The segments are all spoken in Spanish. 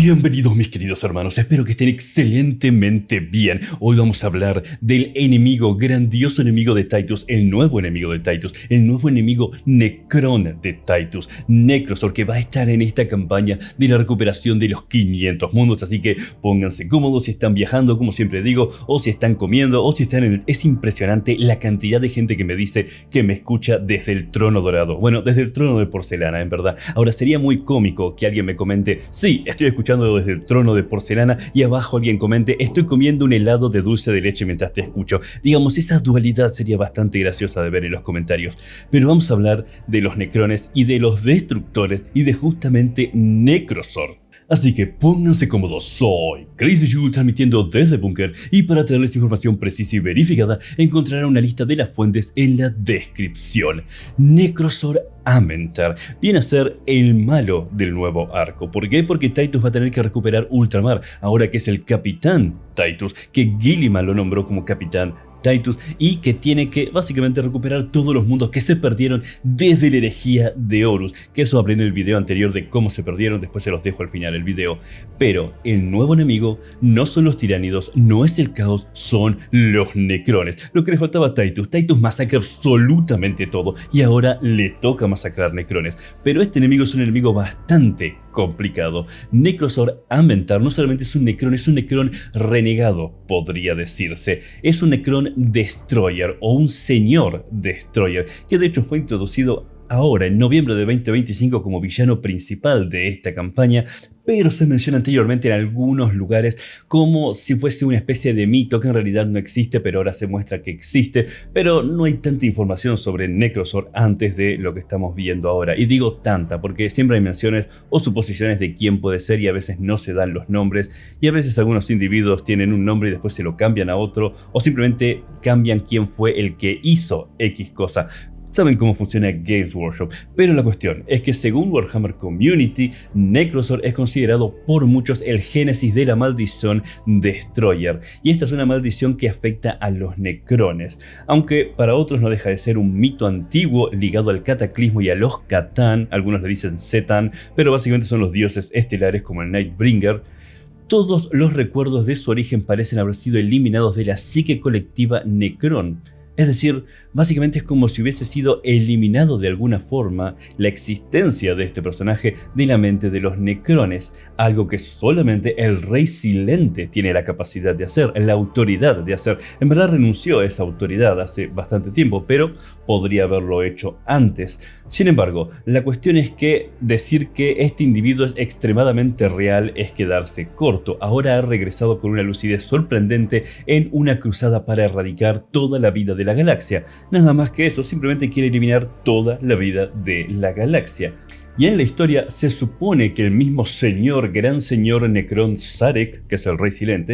Bienvenidos mis queridos hermanos, espero que estén excelentemente bien. Hoy vamos a hablar del enemigo, grandioso enemigo de Titus, el nuevo enemigo de Titus, el nuevo enemigo Necron de Titus, Necrosor, que va a estar en esta campaña de la recuperación de los 500 mundos. Así que pónganse cómodos si están viajando, como siempre digo, o si están comiendo, o si están en el... Es impresionante la cantidad de gente que me dice que me escucha desde el trono dorado. Bueno, desde el trono de porcelana, en verdad. Ahora, sería muy cómico que alguien me comente, sí, estoy escuchando desde el trono de porcelana, y abajo alguien comente, estoy comiendo un helado de dulce de leche mientras te escucho. Digamos, esa dualidad sería bastante graciosa de ver en los comentarios. Pero vamos a hablar de los necrones y de los destructores y de justamente Necrosor. Así que pónganse cómodos, soy Crazy Yu transmitiendo desde Bunker, y para traerles información precisa y verificada encontrarán una lista de las fuentes en la descripción. Necrosor Amentar viene a ser el malo del nuevo arco. ¿Por qué? Porque Titus va a tener que recuperar Ultramar, ahora que es el capitán Titus, que Guilliman lo nombró como capitán Titus, y que tiene que básicamente recuperar todos los mundos que se perdieron desde la herejía de Horus, que eso hablé en el video anterior de cómo se perdieron, después se los dejo al final del video. Pero el nuevo enemigo no son los tiránidos, no es el caos, son los necrones. Lo que le faltaba a Titus. Titus masacra absolutamente todo y ahora le toca masacrar necrones. Pero este enemigo es un enemigo bastante complicado. Necrosor Amentar no solamente es un necrón renegado, podría decirse. Es un necrón destroyer o un señor destroyer, que de hecho fue introducido ahora en noviembre de 2025 como villano principal de esta campaña, pero se menciona anteriormente en algunos lugares como si fuese una especie de mito que en realidad no existe, pero ahora se muestra que existe. Pero no hay tanta información sobre Necrosor antes de lo que estamos viendo ahora, y digo tanta porque siempre hay menciones o suposiciones de quién puede ser, y a veces no se dan los nombres, y a veces algunos individuos tienen un nombre y después se lo cambian a otro, o simplemente cambian quién fue el que hizo X cosa. Saben cómo funciona Games Workshop, pero la cuestión es que según Warhammer Community, Necrosor es considerado por muchos el génesis de la maldición Destroyer, y esta es una maldición que afecta a los necrones, aunque para otros no deja de ser un mito antiguo ligado al cataclismo y a los Catán. Algunos le dicen Zetan, pero básicamente son los dioses estelares como el Nightbringer. Todos los recuerdos de su origen parecen haber sido eliminados de la psique colectiva Necron. Es decir, básicamente es como si hubiese sido eliminado de alguna forma la existencia de este personaje de la mente de los necrones, algo que solamente el Rey Silente tiene la capacidad de hacer, la autoridad de hacer. En verdad renunció a esa autoridad hace bastante tiempo, pero podría haberlo hecho antes. Sin embargo, la cuestión es que decir que este individuo es extremadamente real es quedarse corto. Ahora ha regresado con una lucidez sorprendente en una cruzada para erradicar toda la vida de la galaxia. Nada más que eso, simplemente quiere eliminar toda la vida de la galaxia. Y en la historia se supone que el mismo gran señor Necron Sarek, que es el Rey Silente,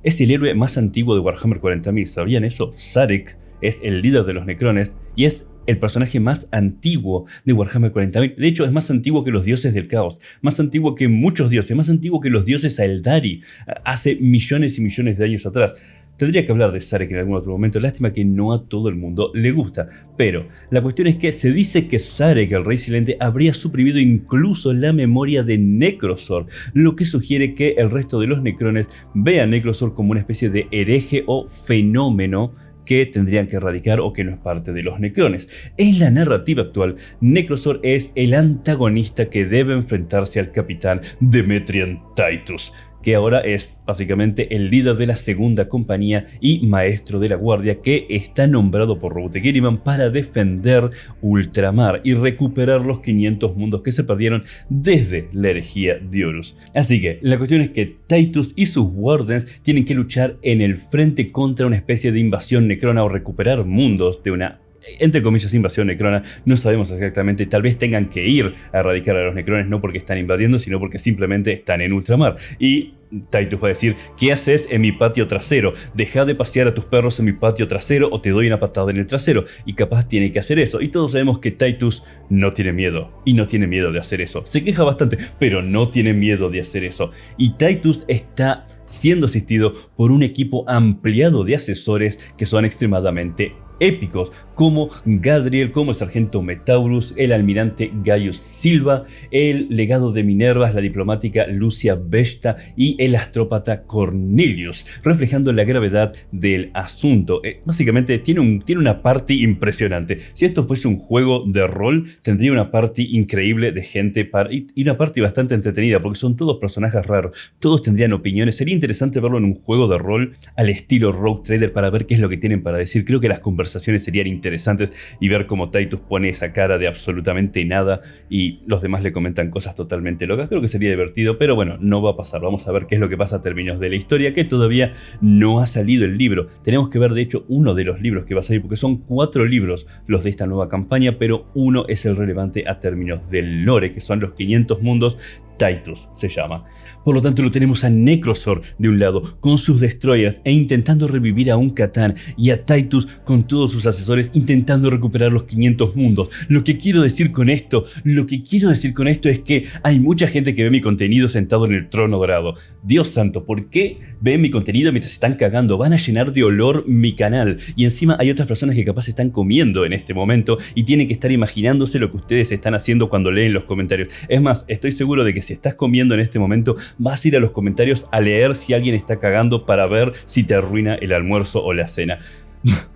es el héroe más antiguo de Warhammer 40.000. ¿Sabían eso? Sarek es el líder de los necrones y es el personaje más antiguo de Warhammer 40.000. De hecho, es más antiguo que los dioses del caos, más antiguo que muchos dioses, más antiguo que los dioses Aeldari, hace millones y millones de años atrás. Tendría que hablar de Sarek en algún otro momento, lástima que no a todo el mundo le gusta. Pero la cuestión es que se dice que Sarek, el Rey Silente, habría suprimido incluso la memoria de Necrosor, lo que sugiere que el resto de los necrones vean a Necrosor como una especie de hereje o fenómeno que tendrían que erradicar o que no es parte de los necrones. En la narrativa actual, Necrosor es el antagonista que debe enfrentarse al capitán Demetrian Titus, que ahora es básicamente el líder de la segunda compañía y maestro de la guardia, que está nombrado por Robert Guilliman para defender Ultramar y recuperar los 500 mundos que se perdieron desde la herejía de Horus. Así que la cuestión es que Titus y sus Wardens tienen que luchar en el frente contra una especie de invasión necrona o recuperar mundos de una, entre comillas, invasión necrona. No sabemos exactamente, tal vez tengan que ir a erradicar a los necrones, no porque están invadiendo, sino porque simplemente están en Ultramar. Y Titus va a decir, ¿qué haces en mi patio trasero? Deja de pasear a tus perros en mi patio trasero o te doy una patada en el trasero. Y capaz tiene que hacer eso. Y todos sabemos que Titus no tiene miedo. Y no tiene miedo de hacer eso. Se queja bastante, pero no tiene miedo de hacer eso. Y Titus está siendo asistido por un equipo ampliado de asesores que son extremadamente épicos como Gadriel, como el sargento Metaurus, el almirante Gaius Silva, el legado de Minerva, la diplomática Lucia Vesta y el astrópata Cornelius, reflejando la gravedad del asunto. Básicamente tiene una party impresionante. Si esto fuese un juego de rol, tendría una party increíble de gente y una party bastante entretenida, porque son todos personajes raros, todos tendrían opiniones. Sería interesante verlo en un juego de rol al estilo Rogue Trader para ver qué es lo que tienen para decir. Creo que las conversaciones serían interesantes y ver cómo Titus pone esa cara de absolutamente nada y los demás le comentan cosas totalmente locas. Creo que sería divertido, pero bueno, no va a pasar. Vamos a ver qué es lo que pasa a términos de la historia, que todavía no ha salido el libro. Tenemos que ver de hecho uno de los libros que va a salir, porque son 4 libros los de esta nueva campaña, pero uno es el relevante a términos del lore, que son los 500 mundos. Titus se llama. Por lo tanto, lo tenemos a Necrosor de un lado con sus destroyers e intentando revivir a un Catán, y a Titus con todos sus asesores intentando recuperar los 500 mundos. Lo que quiero decir con esto es que hay mucha gente que ve mi contenido sentado en el trono dorado. Dios santo, ¿por qué ven mi contenido mientras están cagando? Van a llenar de olor mi canal. Y encima hay otras personas que capaz están comiendo en este momento y tienen que estar imaginándose lo que ustedes están haciendo cuando leen los comentarios. Es más, estoy seguro de que si estás comiendo en este momento, vas a ir a los comentarios a leer si alguien está cagando para ver si te arruina el almuerzo o la cena.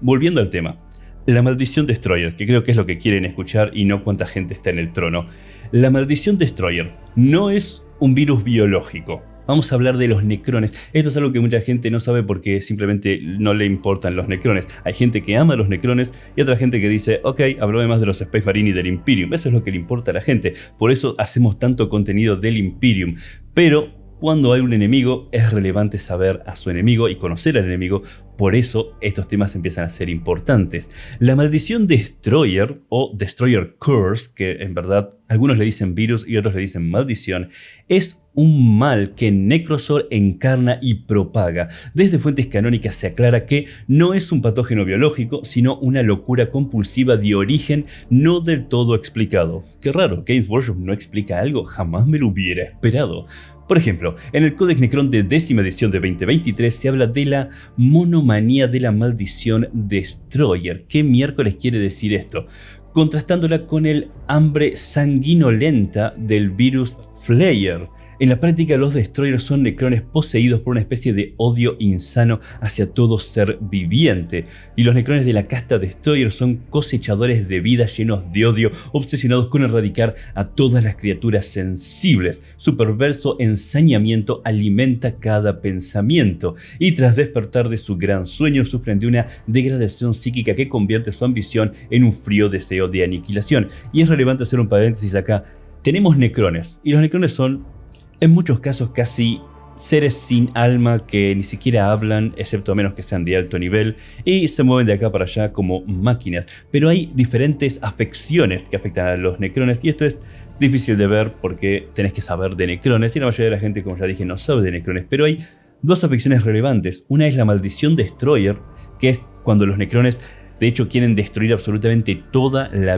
Volviendo al tema. La maldición Destroyer, que creo que es lo que quieren escuchar y no cuánta gente está en el trono. La maldición Destroyer no es un virus biológico. Vamos a hablar de los necrones. Esto es algo que mucha gente no sabe porque simplemente no le importan los necrones. Hay gente que ama los necrones y otra gente que dice, ok, háblame más de los Space Marine y del Imperium. Eso es lo que le importa a la gente. Por eso hacemos tanto contenido del Imperium. Pero cuando hay un enemigo es relevante saber a su enemigo y conocer al enemigo. Por eso estos temas empiezan a ser importantes. La maldición Destroyer o Destroyer Curse, que en verdad algunos le dicen virus y otros le dicen maldición, es un mal que Necrosor encarna y propaga. Desde fuentes canónicas se aclara que no es un patógeno biológico, sino una locura compulsiva de origen no del todo explicado. Qué raro, Games Workshop no explica algo, jamás me lo hubiera esperado. Por ejemplo, en el Codex Necron de 10ª edición de 2023 se habla de la monomanía de la maldición Destroyer. ¿Qué miércoles quiere decir esto? Contrastándola con el hambre sanguinolenta del virus Flayer. En la práctica, los Destroyers son necrones poseídos por una especie de odio insano hacia todo ser viviente. Y los necrones de la casta Destroyer son cosechadores de vida llenos de odio, obsesionados con erradicar a todas las criaturas sensibles. Su perverso ensañamiento alimenta cada pensamiento. Y tras despertar de su gran sueño, sufren de una degradación psíquica que convierte su ambición en un frío deseo de aniquilación. Y es relevante hacer un paréntesis acá. Tenemos necrones. Y los necrones son, en muchos casos, casi seres sin alma que ni siquiera hablan, excepto a menos que sean de alto nivel, y se mueven de acá para allá como máquinas. Pero hay diferentes afecciones que afectan a los necrones, y esto es difícil de ver porque tenés que saber de necrones, y la mayoría de la gente, como ya dije, no sabe de necrones. Pero hay dos afecciones relevantes. Una es la maldición Destroyer, que es cuando los necrones de hecho quieren destruir absolutamente toda la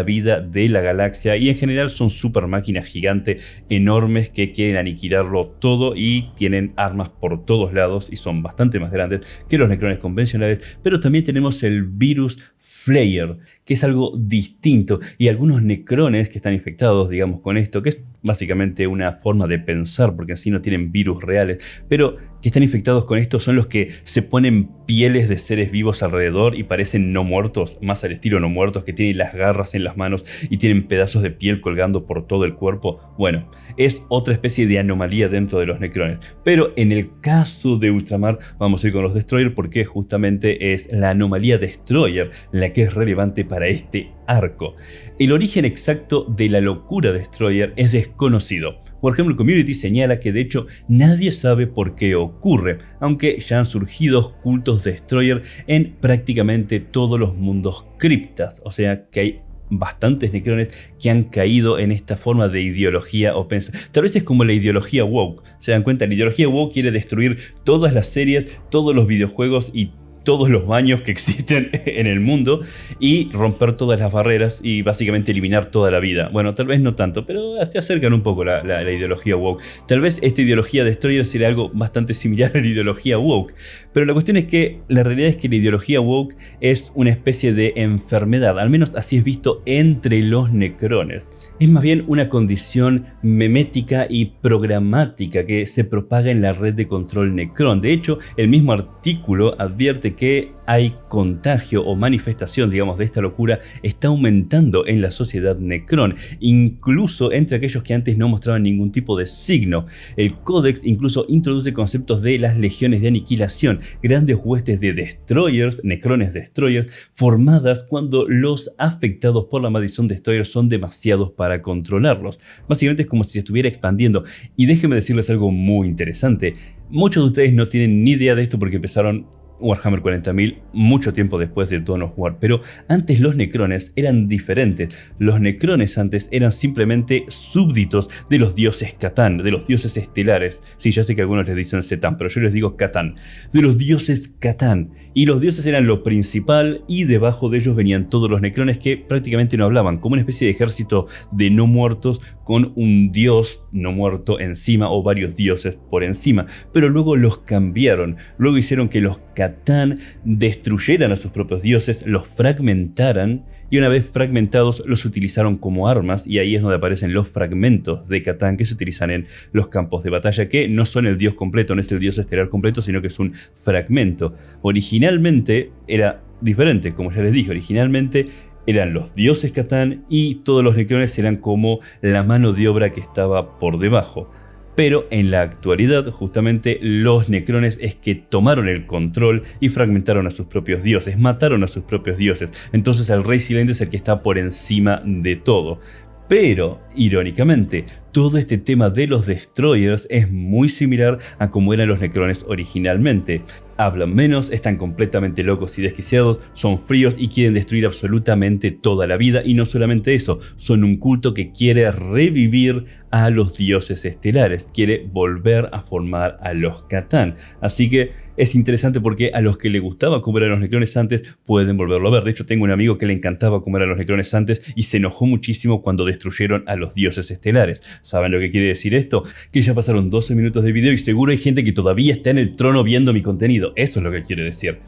vida de la galaxia, y en general son super máquinas gigantes enormes que quieren aniquilarlo todo y tienen armas por todos lados y son bastante más grandes que los necrones convencionales. Pero también tenemos el virus Flayer, que es algo distinto, y algunos necrones que están infectados, digamos, con esto, que es básicamente una forma de pensar porque así no tienen virus reales, pero que están infectados con esto son los que se ponen pieles de seres vivos alrededor y parecen no muertos, más al estilo no muertos, que tienen las garras en las manos y tienen pedazos de piel colgando por todo el cuerpo. Bueno, es otra especie de anomalía dentro de los necrones. Pero en el caso de Ultramar vamos a ir con los Destroyer porque justamente es la anomalía Destroyer la que es relevante para este arco. El origen exacto de la locura Destroyer es desconocido. Por ejemplo, el Community señala que de hecho nadie sabe por qué ocurre, aunque ya han surgido cultos Destroyer en prácticamente todos los mundos criptas, o sea que hay bastantes necrones que han caído en esta forma de ideología o pensar. Tal vez es como la ideología woke. Se dan cuenta, la ideología woke quiere destruir todas las series, todos los videojuegos y todos los baños que existen en el mundo y romper todas las barreras y básicamente eliminar toda la vida. Bueno, tal vez no tanto, pero se acercan un poco la ideología woke. Tal vez esta ideología destroyer sería algo bastante similar a la ideología woke, pero la cuestión es que la realidad es que la ideología woke es una especie de enfermedad, al menos así es visto entre los necrones. Es más bien una condición memética y programática que se propaga en la red de control Necron. De hecho, el mismo artículo advierte que hay contagio o manifestación, digamos, de esta locura está aumentando en la sociedad Necron, incluso entre aquellos que antes no mostraban ningún tipo de signo. El Códex incluso introduce conceptos de las legiones de aniquilación, grandes huestes de destroyers, necrones destroyers, formadas cuando los afectados por la maldición destroyer son demasiados para controlarlos. Básicamente es como si se estuviera expandiendo. Y déjenme decirles algo muy interesante. Muchos de ustedes no tienen ni idea de esto porque empezaron Warhammer 40.000 mucho tiempo después de Dawn of War, pero antes los necrones eran diferentes. Los necrones antes eran simplemente súbditos de los dioses Catán, de los dioses estelares. Sí, ya sé que algunos les dicen Setán, pero yo les digo Catán. De los dioses Catán. Y los dioses eran lo principal y debajo de ellos venían todos los necrones que prácticamente no hablaban, como una especie de ejército de no muertos con un dios no muerto encima o varios dioses por encima. Pero luego los cambiaron, luego hicieron que los Catán destruyeran a sus propios dioses, los fragmentaran y una vez fragmentados los utilizaron como armas, y ahí es donde aparecen los fragmentos de Catán que se utilizan en los campos de batalla, que no son el dios completo, no es el dios estelar completo, sino que es un fragmento. Originalmente era diferente, como ya les dije, originalmente eran los dioses Catán y todos los necrones eran como la mano de obra que estaba por debajo. Pero en la actualidad justamente los necrones es que tomaron el control y fragmentaron a sus propios dioses, mataron a sus propios dioses. Entonces el rey silente es el que está por encima de todo. Pero, irónicamente, todo este tema de los destroyers es muy similar a como eran los necrones originalmente. Hablan menos, están completamente locos y desquiciados, son fríos y quieren destruir absolutamente toda la vida. Y no solamente eso, son un culto que quiere revivir a los dioses estelares, quiere volver a formar a los Catán. Así que es interesante porque a los que le gustaba cómo eran los necrones antes pueden volverlo a ver. De hecho, tengo un amigo que le encantaba cómo eran los necrones antes y se enojó muchísimo cuando destruyeron a los dioses estelares. ¿Saben lo que quiere decir esto? Que ya pasaron 12 minutos de video y seguro hay gente que todavía está en el trono viendo mi contenido. Eso es lo que quiere decir.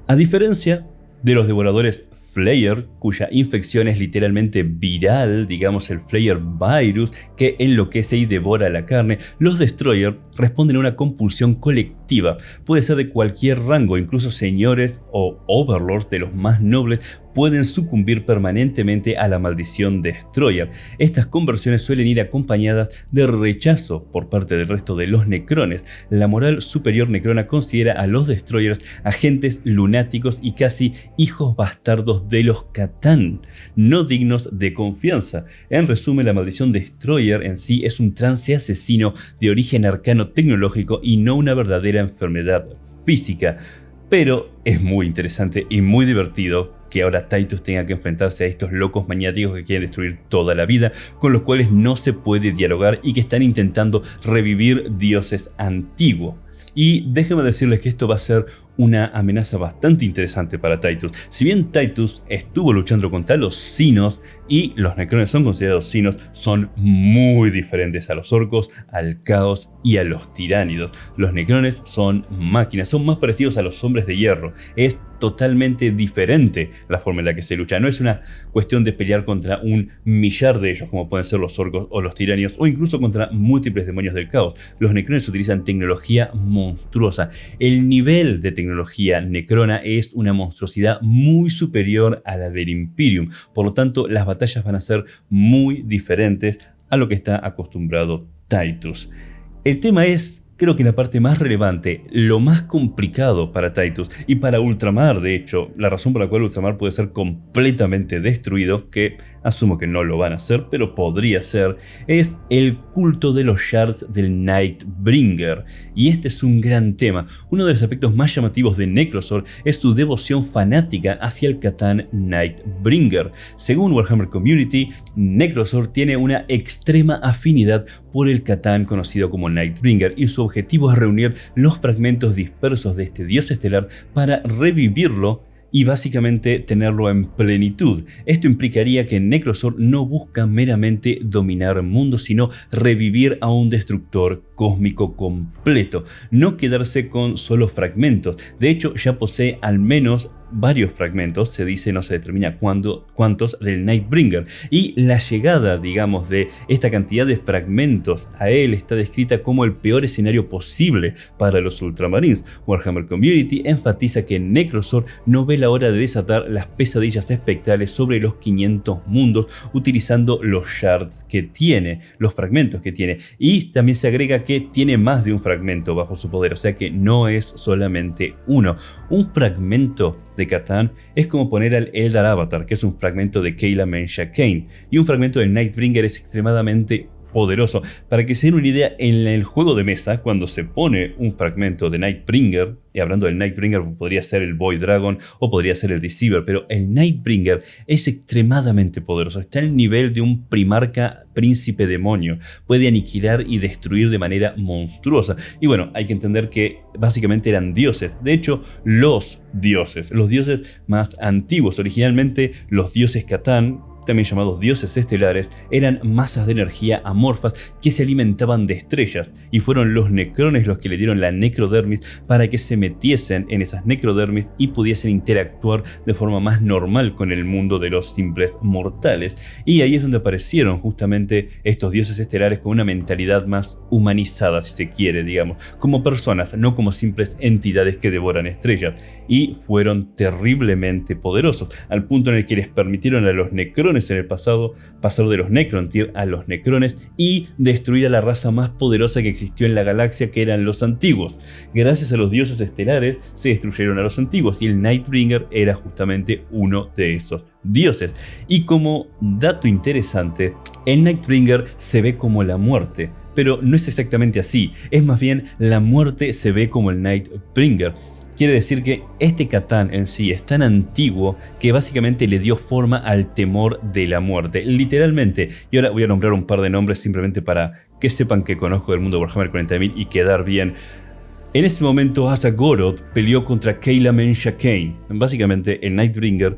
A diferencia de los devoradores Flayer, cuya infección es literalmente viral, digamos el Flayer virus, que enloquece y devora la carne, los Destroyer responden a una compulsión colectiva. Puede ser de cualquier rango, incluso señores o overlords de los más nobles pueden sucumbir permanentemente a la maldición Destroyer. Estas conversiones suelen ir acompañadas de rechazo por parte del resto de los necrones. La moral superior necrona considera a los Destroyers agentes lunáticos y casi hijos bastardos de los Catán, no dignos de confianza. En resumen, la maldición Destroyer en sí es un trance asesino de origen arcano tecnológico y no una verdadera enfermedad física. Pero es muy interesante y muy divertido que ahora Titus tenga que enfrentarse a estos locos maniáticos que quieren destruir toda la vida, con los cuales no se puede dialogar y que están intentando revivir dioses antiguos. Y déjenme decirles que esto va a ser una amenaza bastante interesante para Titus. Si bien Titus estuvo luchando contra los Sinos y los necrones son considerados Sinos, son muy diferentes a los orcos, al caos y a los tiránidos. Los necrones son máquinas, son más parecidos a los hombres de hierro. Es totalmente diferente la forma en la que se lucha. No es una cuestión de pelear contra un millar de ellos, como pueden ser los orcos o los tiránidos, o incluso contra múltiples demonios del caos. Los necrones utilizan tecnología monstruosa. El nivel de tecnología necrona es una monstruosidad muy superior a la del Imperium. Por lo tanto, las batallas van a ser muy diferentes a lo que está acostumbrado Titus. El tema es, creo que la parte más relevante, lo más complicado para Titus y para Ultramar, de hecho, la razón por la cual Ultramar puede ser completamente destruido, que asumo que no lo van a hacer, pero podría ser, es el culto de los shards del Nightbringer. Y este es un gran tema. Uno de los aspectos más llamativos de Necrosword es su devoción fanática hacia el Catán Nightbringer. Según Warhammer Community, Necrosword tiene una extrema afinidad por el Catán conocido como Nightbringer y su su objetivo es reunir los fragmentos dispersos de este dios estelar para revivirlo y básicamente tenerlo en plenitud. Esto implicaría que Necrozor no busca meramente dominar mundos, sino revivir a un destructor cósmico completo, no quedarse con solo fragmentos. De hecho, ya posee al menos varios fragmentos, se dice, no se determina cuántos, del Nightbringer, y la llegada, digamos, de esta cantidad de fragmentos a él está descrita como el peor escenario posible para los Ultramarines. Warhammer Community enfatiza que Necrozor no ve la hora de desatar las pesadillas espectrales sobre los 500 mundos utilizando los shards que tiene, los fragmentos que tiene, y también se agrega que tiene más de un fragmento bajo su poder, o sea que no es solamente uno. Un fragmento de Catan es como poner al Eldar Avatar, que es un fragmento de Kayla Mensha Kane, y un fragmento del Nightbringer es extremadamente poderoso. Para que se den una idea, en el juego de mesa, cuando se pone un fragmento de Nightbringer, y hablando del Nightbringer, podría ser el Void Dragon o podría ser el Deceiver, pero el Nightbringer es extremadamente poderoso, está al nivel de un primarca príncipe demonio, puede aniquilar y destruir de manera monstruosa. Y bueno, hay que entender que básicamente eran dioses, de hecho los dioses más antiguos, originalmente los dioses Catan, también llamados dioses estelares, eran masas de energía amorfas que se alimentaban de estrellas, y fueron los necrones los que le dieron la necrodermis para que se metiesen en esas necrodermis y pudiesen interactuar de forma más normal con el mundo de los simples mortales. Y ahí es donde aparecieron justamente estos dioses estelares con una mentalidad más humanizada, si se quiere, digamos, como personas, no como simples entidades que devoran estrellas, y fueron terriblemente poderosos, al punto en el que les permitieron a los necrones en el pasado pasar de los Necrontyr a los necrones y destruir a la raza más poderosa que existió en la galaxia, que eran los antiguos. Gracias a los dioses estelares se destruyeron a los antiguos, y el Nightbringer era justamente uno de esos dioses. Y como dato interesante, el Nightbringer se ve como la muerte, pero no es exactamente así, es más bien la muerte se ve como el Nightbringer. Quiere decir que este Catan en sí es tan antiguo que básicamente le dio forma al temor de la muerte, literalmente. Y ahora voy a nombrar un par de nombres simplemente para que sepan que conozco del mundo de Warhammer 40.000 y quedar bien. En ese momento Asa Goroth peleó contra Kayla Mensha Kane. Básicamente el Nightbringer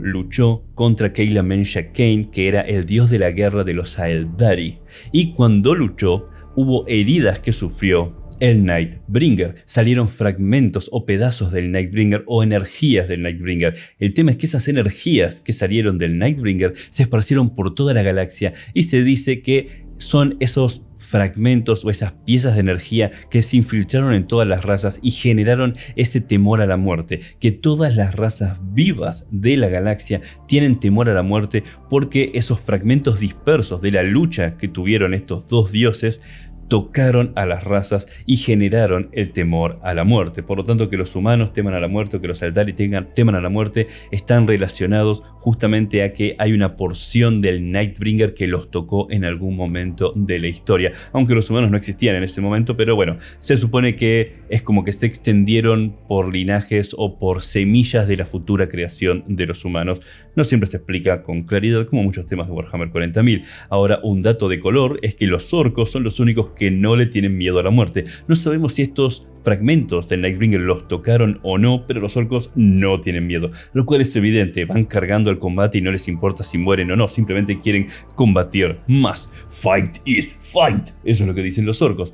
luchó contra Kayla Mensha Kane, que era el dios de la guerra de los Aeldari. Y cuando luchó, hubo heridas que sufrió el Nightbringer, salieron fragmentos o pedazos del Nightbringer o energías del Nightbringer. El tema es que esas energías que salieron del Nightbringer se esparcieron por toda la galaxia, y se dice que son esos fragmentos o esas piezas de energía que se infiltraron en todas las razas y generaron ese temor a la muerte, que todas las razas vivas de la galaxia tienen temor a la muerte, porque esos fragmentos dispersos de la lucha que tuvieron estos dos dioses tocaron a las razas y generaron el temor a la muerte. Por lo tanto, que los humanos teman a la muerte o que los Aeldari teman a la muerte están relacionados justamente a que hay una porción del Nightbringer que los tocó en algún momento de la historia, aunque los humanos no existían en ese momento. Pero bueno, se supone que es como que se extendieron por linajes o por semillas de la futura creación de los humanos. No siempre se explica con claridad, como muchos temas de Warhammer 40.000. Ahora, un dato de color es que los orcos son los únicos que no le tienen miedo a la muerte. No sabemos si estos fragmentos del Nightbringer los tocaron o no, pero los orcos no tienen miedo, lo cual es evidente. Van cargando al combate y no les importa si mueren o no, simplemente quieren combatir más. Fight is fight, eso es lo que dicen los orcos.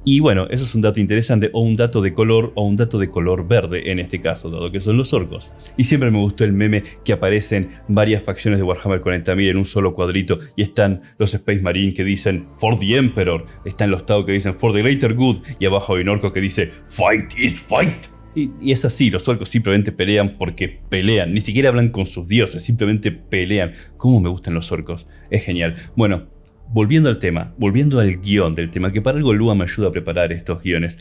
Y bueno, eso es un dato interesante, o un dato de color verde en este caso, dado que son los orcos. Y siempre me gustó el meme que aparecen varias facciones de Warhammer 40.000 en un solo cuadrito, y están los Space Marine que dicen For the Emperor, están los Tau que dicen For the Greater Good, y abajo hay un orco que dice Fight is fight. Y es así, los orcos simplemente pelean porque pelean, ni siquiera hablan con sus dioses, simplemente pelean. ¿Cómo me gustan los orcos? Es genial. Bueno, volviendo al tema, volviendo al guión del tema, que para algo Lua me ayuda a preparar estos guiones.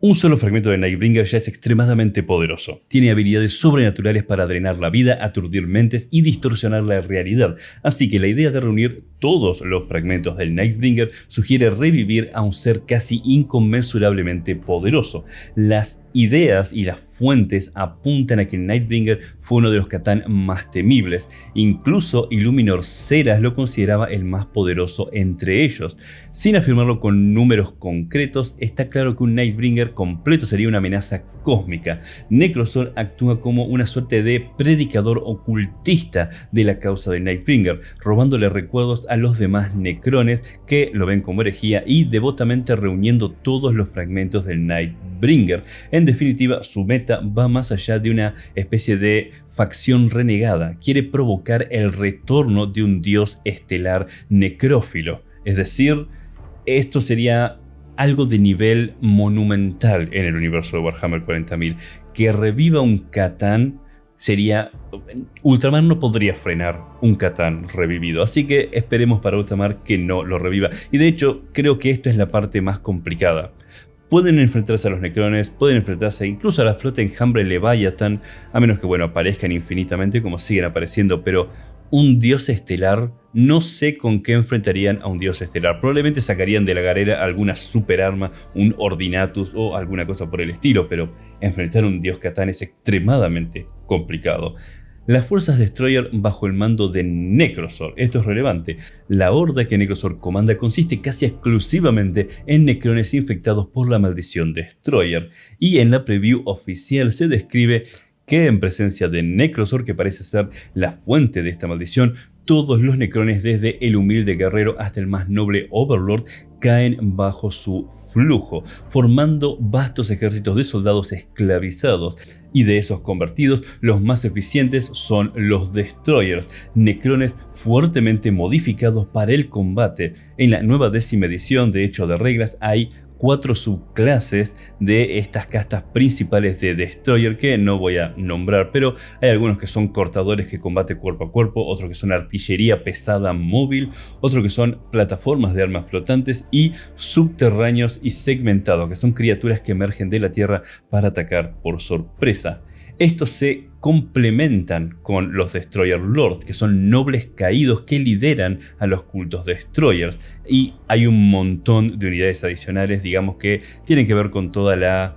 Un solo fragmento de Nightbringer ya es extremadamente poderoso. Tiene habilidades sobrenaturales para drenar la vida, aturdir mentes y distorsionar la realidad. Así que la idea de reunir todos los fragmentos del Nightbringer sugiere revivir a un ser casi inconmensurablemente poderoso. Las ideas y las fuentes apuntan a que Nightbringer fue uno de los Catán más temibles. Incluso Illuminor Ceras lo consideraba el más poderoso entre ellos. Sin afirmarlo con números concretos, está claro que un Nightbringer completo sería una amenaza cósmica. Necrozor actúa como una suerte de predicador ocultista de la causa de Nightbringer, robándole recuerdos a los demás Necrones que lo ven como herejía y devotamente reuniendo todos los fragmentos del Nightbringer. En definitiva, su meta va más allá de una especie de facción renegada. Quiere provocar el retorno de un dios estelar necrófilo. Es decir, esto sería algo de nivel monumental en el universo de Warhammer 40.000. Que reviva un Catán sería... Ultramar no podría frenar un Catán revivido, así que esperemos para Ultramar que no lo reviva. Y de hecho, creo que esta es la parte más complicada. Pueden enfrentarse a los Necrones, pueden enfrentarse incluso a la flota enjambre Leviathan, a menos que bueno, aparezcan infinitamente como siguen apareciendo, pero un dios estelar, no sé con qué enfrentarían a un dios estelar. Probablemente sacarían de la galera alguna super arma, un Ordinatus o alguna cosa por el estilo, pero enfrentar a un dios Catán es extremadamente complicado. Las fuerzas Destroyer bajo el mando de Necrozor. Esto es relevante. La horda que Necrozor comanda consiste casi exclusivamente en Necrones infectados por la maldición Destroyer. Y en la preview oficial se describe que en presencia de Necrozor, que parece ser la fuente de esta maldición, todos los Necrones, desde el humilde guerrero hasta el más noble Overlord, caen bajo su flujo, formando vastos ejércitos de soldados esclavizados. Y de esos convertidos, los más eficientes son los Destroyers, Necrones fuertemente modificados para el combate. En la nueva 10ª edición, de hecho, de reglas, hay 4 subclases de estas castas principales de Destroyer que no voy a nombrar, pero hay algunos que son cortadores que combaten cuerpo a cuerpo, otros que son artillería pesada móvil, otros que son plataformas de armas flotantes y subterráneos y segmentados, que son criaturas que emergen de la tierra para atacar por sorpresa. Estos se complementan con los Destroyer Lords, que son nobles caídos que lideran a los cultos Destroyers. Y hay un montón de unidades adicionales, digamos, que tienen que ver con toda la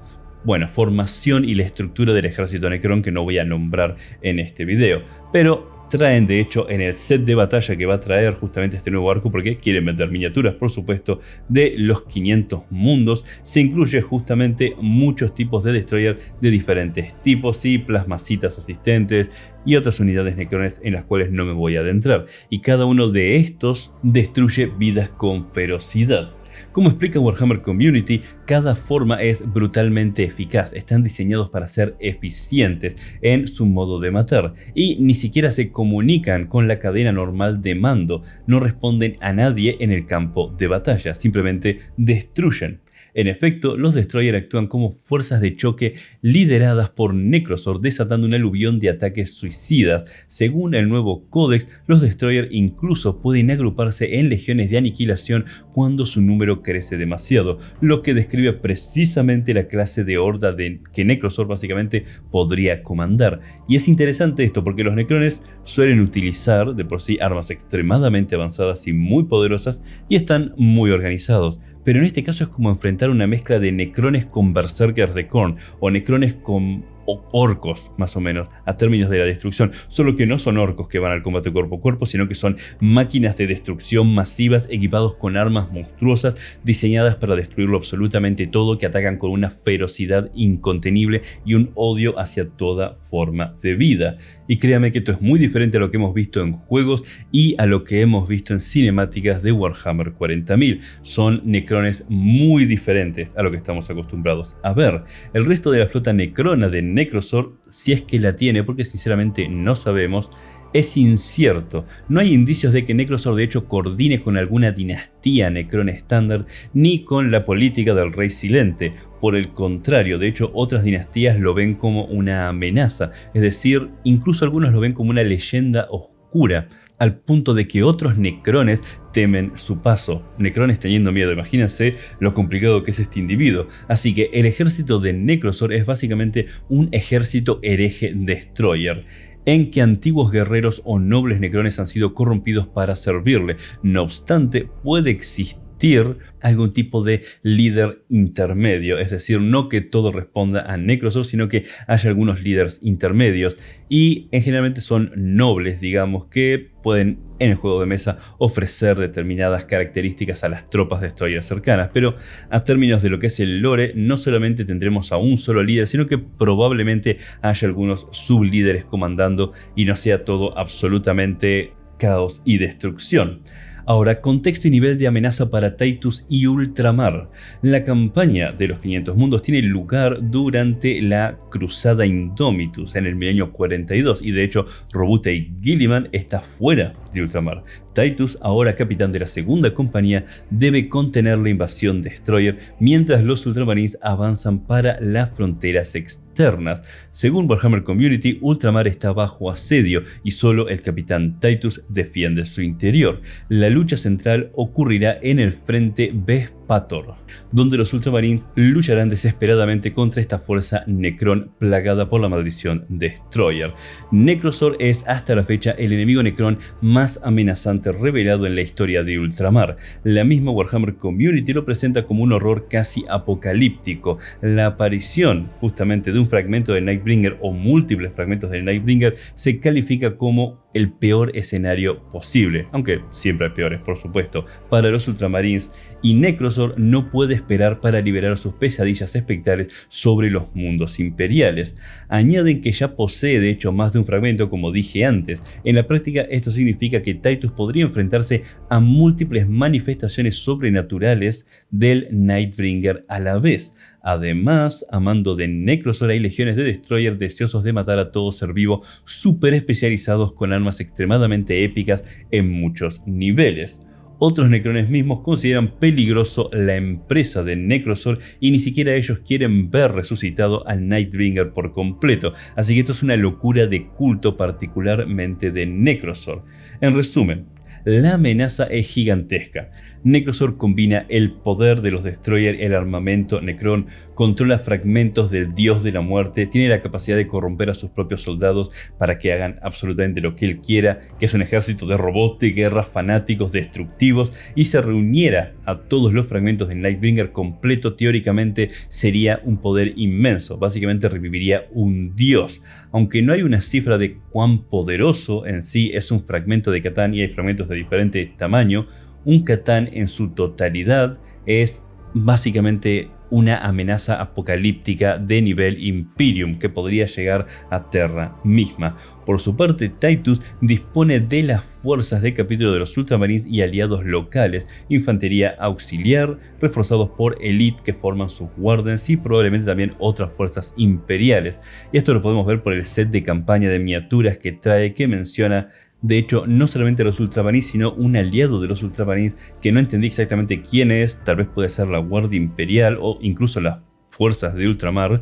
formación y la estructura del ejército Necron, que no voy a nombrar en este video. Pero traen de hecho en el set de batalla que va a traer justamente este nuevo arco, porque quieren vender miniaturas, por supuesto, de los 500 mundos. Se incluye justamente muchos tipos de Destroyer de diferentes tipos y plasmacitas asistentes y otras unidades Necrones en las cuales no me voy a adentrar. Y cada uno de estos destruye vidas con ferocidad. Como explica Warhammer Community, cada forma es brutalmente eficaz, están diseñados para ser eficientes en su modo de matar y ni siquiera se comunican con la cadena normal de mando, no responden a nadie en el campo de batalla, simplemente destruyen. En efecto, los Destroyer actúan como fuerzas de choque lideradas por Necrozor, desatando un aluvión de ataques suicidas. Según el nuevo códex, los Destroyer incluso pueden agruparse en legiones de aniquilación cuando su número crece demasiado, lo que describe precisamente la clase de horda que Necrozor básicamente podría comandar. Y es interesante esto porque los Necrones suelen utilizar de por sí armas extremadamente avanzadas y muy poderosas y están muy organizados. Pero en este caso es como enfrentar una mezcla de Necrones con Berserkers de Khorne o Necrones con orcos, más o menos, a términos de la destrucción, solo que no son orcos que van al combate cuerpo a cuerpo, sino que son máquinas de destrucción masivas equipados con armas monstruosas diseñadas para destruirlo absolutamente todo, que atacan con una ferocidad incontenible y un odio hacia toda forma de vida. Y créame que esto es muy diferente a lo que hemos visto en juegos y a lo que hemos visto en cinemáticas de Warhammer 40.000. Son Necrones muy diferentes a lo que estamos acostumbrados a ver. El resto de la flota necrona de Necrozor, si es que la tiene, porque sinceramente no sabemos, es incierto. No hay indicios de que Necrozor de hecho coordine con alguna dinastía Necron estándar ni con la política del Rey Silente. Por el contrario, de hecho otras dinastías lo ven como una amenaza, es decir, incluso algunos lo ven como una leyenda oscura, al punto de que otros Necrones temen su paso. Necrones teniendo miedo, imagínense lo complicado que es este individuo. Así que el ejército de Necrozor es básicamente un ejército hereje Destroyer, en que antiguos guerreros o nobles Necrones han sido corrompidos para servirle. No obstante, puede existir existir algún tipo de líder intermedio, es decir, no que todo responda a Necrosor, sino que haya algunos líderes intermedios y generalmente son nobles, digamos, que pueden en el juego de mesa ofrecer determinadas características a las tropas destroyer cercanas, pero a términos de lo que es el lore, no solamente tendremos a un solo líder, sino que probablemente haya algunos sublíderes comandando y no sea todo absolutamente caos y destrucción. Ahora, contexto y nivel de amenaza para Tytus y Ultramar. La campaña de los 500 mundos tiene lugar durante la Cruzada Indomitus en el milenio 42 y de hecho Roboute Guilliman está fuera de Ultramar. Tytus, ahora capitán de la segunda compañía, debe contener la invasión Destroyer mientras los Ultramarines avanzan para las fronteras externas. Según Warhammer Community, Ultramar está bajo asedio y solo el capitán Tytus defiende su interior. La lucha central ocurrirá en el frente Vespator, donde los Ultramarines lucharán desesperadamente contra esta fuerza Necron plagada por la maldición Destroyer. Necrosor es hasta la fecha el enemigo Necron más amenazante revelado en la historia de Ultramar. La misma Warhammer Community lo presenta como un horror casi apocalíptico. La aparición justamente de un fragmento de Nightbringer o múltiples fragmentos de Nightbringer se califica como el peor escenario posible, aunque siempre hay peores por supuesto, para los Ultramarines, y Necrosor no puede esperar para liberar sus pesadillas espectrales sobre los mundos imperiales. Añaden que ya posee de hecho más de un fragmento, como dije antes. En la práctica esto significa que Tytus podría enfrentarse a múltiples manifestaciones sobrenaturales del Nightbringer a la vez. Además, a mando de Necrosor hay legiones de Destroyer deseosos de matar a todo ser vivo, súper especializados con armas extremadamente épicas en muchos niveles. Otros Necrones mismos consideran peligroso la empresa de Necrosor y ni siquiera ellos quieren ver resucitado al Nightbringer por completo, así que esto es una locura de culto particularmente de Necrosor. En resumen, la amenaza es gigantesca. Necrosor combina el poder de los Destroyer, el armamento Necron, controla fragmentos del dios de la muerte, tiene la capacidad de corromper a sus propios soldados para que hagan absolutamente lo que él quiera, que es un ejército de robots de guerra fanáticos destructivos, y se reuniera a todos los fragmentos de Nightbringer completo, teóricamente sería un poder inmenso, básicamente reviviría un dios. Aunque no hay una cifra de cuán poderoso en sí es un fragmento de Catán y hay fragmentos de diferente tamaño, un Catán en su totalidad es básicamente una amenaza apocalíptica de nivel Imperium que podría llegar a Terra misma. Por su parte, Tytus dispone de las fuerzas del capítulo de los Ultramarines y aliados locales, infantería auxiliar, reforzados por Elite que forman sus Wardens y probablemente también otras fuerzas imperiales. Y esto lo podemos ver por el set de campaña de miniaturas que trae, que menciona de hecho no solamente a los Ultramarines, sino un aliado de los Ultramarines que no entendí exactamente quién es, tal vez puede ser la Guardia Imperial o incluso las fuerzas de Ultramar,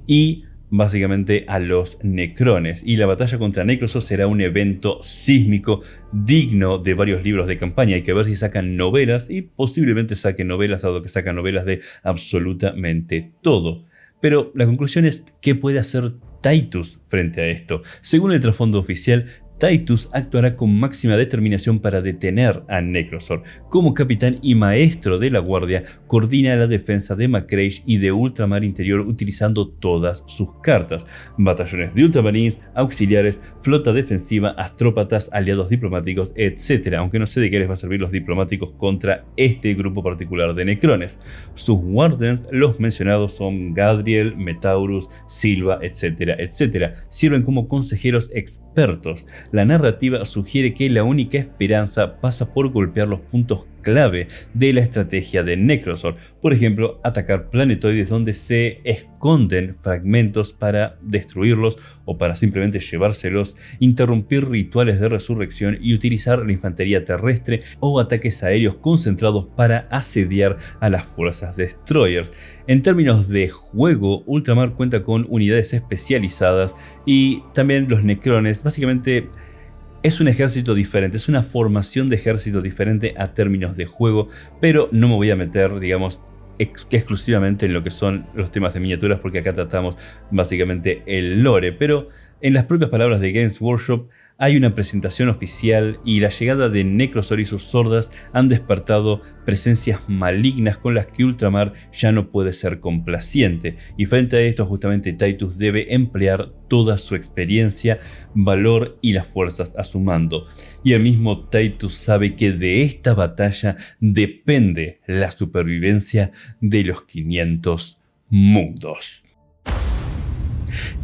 y básicamente a los Necrones. Y la batalla contra Necrosor será un evento sísmico digno de varios libros de campaña. Hay que ver si sacan novelas, y posiblemente saquen novelas, dado que sacan novelas de absolutamente todo. Pero la conclusión es, ¿qué puede hacer Tytus frente a esto? Según el trasfondo oficial, Tytus actuará con máxima determinación para detener a Necrosor. Como capitán y maestro de la guardia, coordina la defensa de Macrage y de Ultramar Interior utilizando todas sus cartas: batallones de Ultramarines, auxiliares, flota defensiva, astrópatas, aliados diplomáticos, etc. Aunque no sé de qué les va a servir los diplomáticos contra este grupo particular de Necrones. Sus Wardens, los mencionados, son Gadriel, Metaurus, Silva, etc. Sirven como consejeros expertos. La narrativa sugiere que la única esperanza pasa por golpear los puntos clave de la estrategia de Necrosor. Por ejemplo, atacar planetoides donde se esconden fragmentos para destruirlos o para simplemente llevárselos, interrumpir rituales de resurrección y utilizar la infantería terrestre o ataques aéreos concentrados para asediar a las fuerzas Destroyers. En términos de juego, Ultramar cuenta con unidades especializadas y también los Necrones. Básicamente es un ejército diferente, es una formación de ejército diferente a términos de juego, pero no me voy a meter, digamos, exclusivamente en lo que son los temas de miniaturas, porque acá tratamos básicamente el lore. Pero en las propias palabras de Games Workshop, hay una presentación oficial y la llegada de Necrosor y sus hordas han despertado presencias malignas con las que Ultramar ya no puede ser complaciente, y frente a esto justamente Titus debe emplear toda su experiencia, valor y las fuerzas a su mando. Y el mismo Titus sabe que de esta batalla depende la supervivencia de los 500 mundos.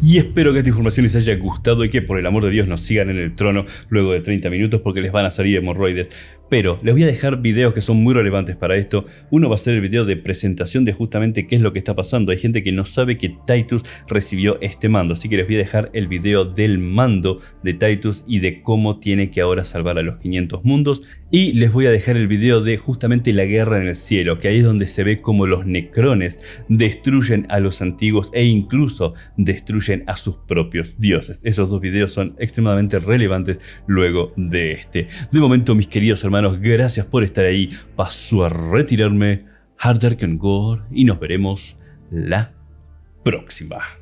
Y espero que esta información les haya gustado y que por el amor de Dios nos sigan en el trono luego de 30 minutos porque les van a salir hemorroides. Pero les voy a dejar videos que son muy relevantes para esto. Uno va a ser el video de presentación de justamente qué es lo que está pasando. Hay gente que no sabe que Titus recibió este mando, así que les voy a dejar el video del mando de Titus y de cómo tiene que ahora salvar a los 500 mundos. Y les voy a dejar el video de justamente la guerra en el cielo, que ahí es donde se ve cómo los necrones destruyen a los antiguos e incluso destruyen a sus propios dioses. Esos dos videos son extremadamente relevantes luego de este. De momento, mis queridos hermanos, gracias por estar ahí. Paso a retirarme. Hard Dark and Gore y nos veremos la próxima.